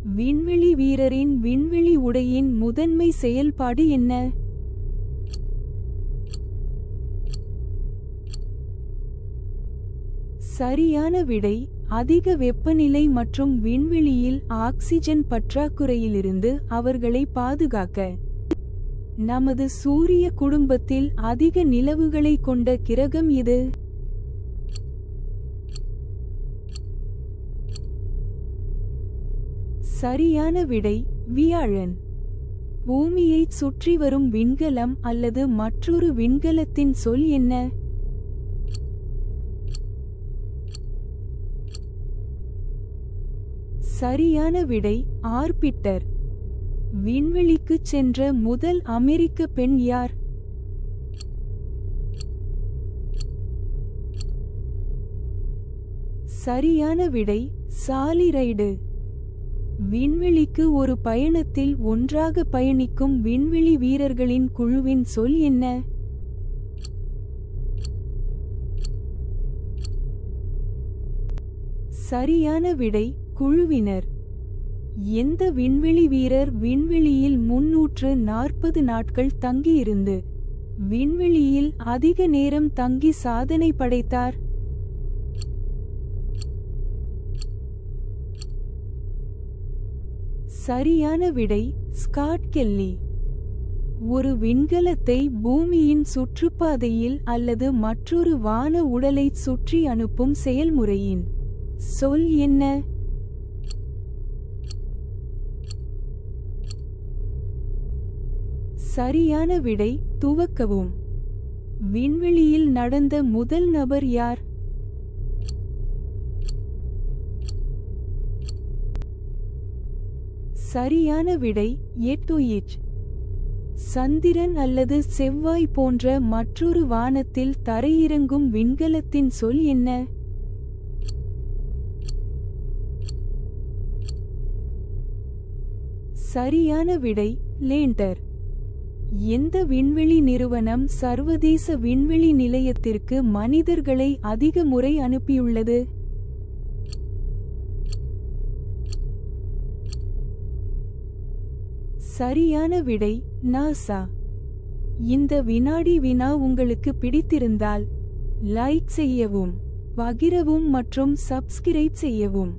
விண்வெளி வீரரின் விண்வெளி உடையின் முதன்மை செயல்பாடு என்ன? சரியான விடை அதிக வெப்பநிலை மற்றும் விண்வெளியில் ஆக்சிஜன் பற்றாக்குறையிலிருந்து அவர்களை பாதுகாக்க. நமது சூரிய குடும்பத்தில் அதிக நிலவுகளை கொண்ட கிரகம் எது? சரியான விடை வியாழன். பூமியைச் சுற்றி வரும் விண்கலம் அல்லது மற்றொரு விண்கலத்தின் சொல் என்ன? சரியான விடை ஆர்பிட்டர். விண்வெளிக்குச் சென்ற முதல் அமெரிக்க பெண் யார்? சரியான விடை சாலி ரைடு. விண்வெளிக்கு ஒரு பயணத்தில் ஒன்றாக பயணிக்கும் விண்வெளி வீரர்களின் குழுவின் சொல் என்ன? சரியான விடை குழுவினர். எந்த விண்வெளி வீரர் விண்வெளியில் 340 நாட்கள் தங்கியிருந்து விண்வெளியில் அதிக நேரம் தங்கி சாதனை படைத்தார்? சரியான விடை ஸ்காட் கெல்லி. ஒரு விண்கலத்தை பூமியின் சுற்றுப்பாதையில் அல்லது மற்றொரு வான உடலைச் சுற்றி அனுப்பும் செயல்முறையின் சொல் என்ன? சரியான விடை துவக்கவும். விண்வெளியில் நடந்த முதல் நபர் யார்? சரியான விடை எட்டோயிச். சந்திரன் அல்லது செவ்வாய் போன்ற மற்றொரு வானத்தில் தரையிறங்கும் விண்கலத்தின் சொல் என்ன? சரியான விடை லேண்டர். எந்த விண்வெளி நிறுவனம் சர்வதேச விண்வெளி நிலையத்திற்கு மனிதர்களை அதிக முறை அனுப்பியுள்ளது? சரியான விடை நாசா. இந்த வினாடி வினா உங்களுக்கு பிடித்திருந்தால் லைக் செய்யவும், பகிரவும் மற்றும் சப்ஸ்கிரைப் செய்யவும்.